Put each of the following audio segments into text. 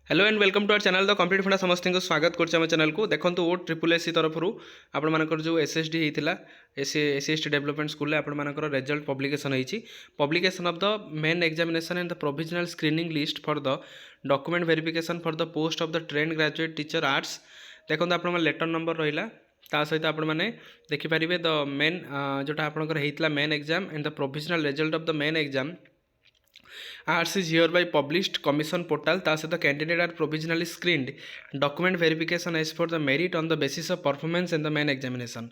Hello and welcome to our channel the complete funda समस्त को स्वागत करम चैनल को देखो ओ ट्रिपल एससी तरफ आपर जो एसएसडी होता एससी डेवलपमेंट स्कूल आपर रिजल्ट पब्लिकेशन होती publication of the main examination and the provisional screening list for the document verification for the post of the trained graduate teacher arts देखो आप letter number रहा ता सहित आपण मैंने देखिपारे द मेन जोटा आपंकर main exam and the provisional result of the main exam arts is hereby published commission portal ता सहित candidate are provisionally screened document verification as for the merit on the basis of performance in the main examination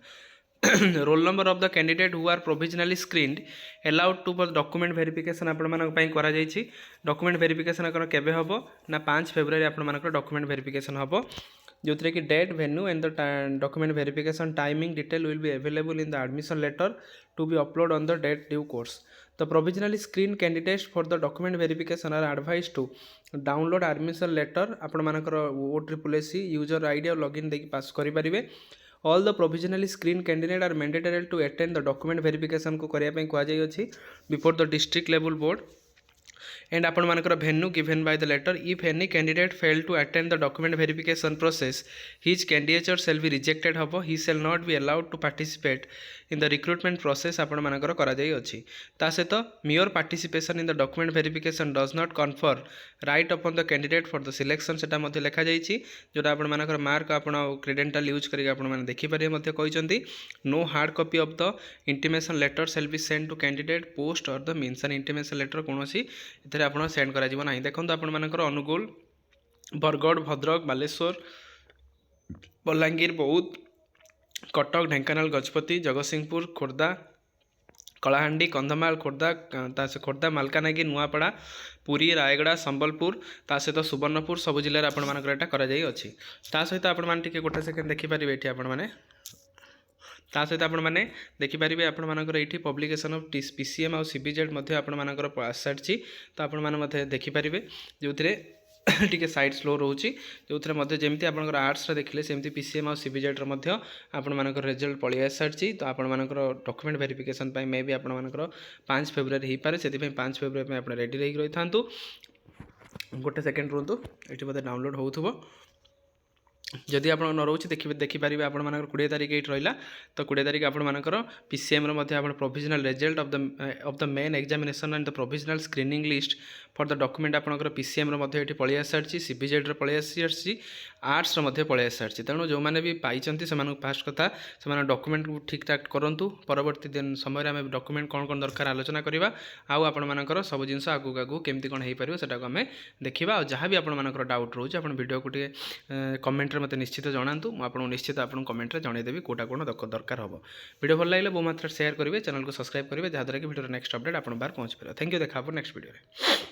roll number of the candidate who are provisionally screened allowed to document verification आपंकर document verification केवे हम ना 5 February आपर document verification हम जो कि date venue and the document verification timing detail will be available in the admission letter to be upload on the date due course the provisionally screen candidates for the document verification are advise to download admission letter आपर O triple SC user ID और login देकी पास करेंगे all the provisionally screen candidate are mandatory to attend the document verification को करने कहुई before the district level board and आपण मानकर venue given by the letter if any candidate fail to attend the document verification process his candidature shall be rejected हम he shall not be allowed to participate in the recruitment process आपण मानकर ता सहित mere participation in the document verification does not confer right upon the candidate for the selection से लिखा जाइए जोटा आपण मानकर मार्क आपण क्रेडेंटाल यूज करके आपण माने देखिपारे कहते no hard copy of the intimation letter shall be sent to candidate post और द मेंशन इंटिमेशन लेटर कौन आप सेंड कर देखो आपर अनुगुल बरगढ़ भद्रक बालेश्वर बलांगीर बौद्ध कटक ढेंकानाल गजपति जगतसिंहपुर खोर्धा कलाहांडी कंधमाल खोर्धा खोर्धा मालकानगिरी नुआपड़ा पुरी रायगड़ा संबलपुर ता सहित सुवर्णपुर सब जिले आपटा सहित आपटे गोटे सेकेंड देखिपारे ये आपने ता सहित आपने देखिपारे आपंकर पब्लिकेशन ऑफ पीसीएम और सीबीजेड आपंकर आसारी तो आपने देखिपारे जो टी साइड स्लो रोचे जो जमी आप आर्ट्स देखिले सेमती पीसीएम और सीबीजेड्र आपर रिजल्ट पलि आसारी तो आपर डॉक्यूमेंट वेरिफिकेशन मे भी आपर 5 फेब्रुआरी हो पाए से 5 फेब्रुआरी आप रेडी रही था गोटे सेकेंड रुहतु ये बोधे डाउनलोड हो जदि आप न रोचे देखिपारे आप 20 तारीख ये रहा तो 20 तारीख आपर PCM provisional result of the main examination and the provisional screening list for the document आपंकर पीसीएम ये पलि आसारी सीबीजेड्र पलि आसारी आर्ट्स पलि आसारी तेणु जो मैंने भी पाई से फास्ट कथा से डॉक्यूमेंट को ठीक ठाक करूँ परवर्ती दिन समय आम डॉक्यूमेंट कौन कौन दरकार आलोचना करवा आपर सब जिन आगू आगू केमती कौन हो पार से आम देखा जहाँ भी आपर डाउट रोचे आप वीडियो को कमेंट मत निश्चित जनातु मुझे निश्चित आपको कमेंट जनईदेवी कौटा कौन दरकार हम वीडियो भल लगे बहु मात्रा शेयर करेंगे चैनल को सब्सक्राइब करेंगे जहाँद्वारा कि वीडियो नेक्स्ट अपडेट आप बार पहुँच पारे थैंक यू देखा नेक्स्ट वीडियो।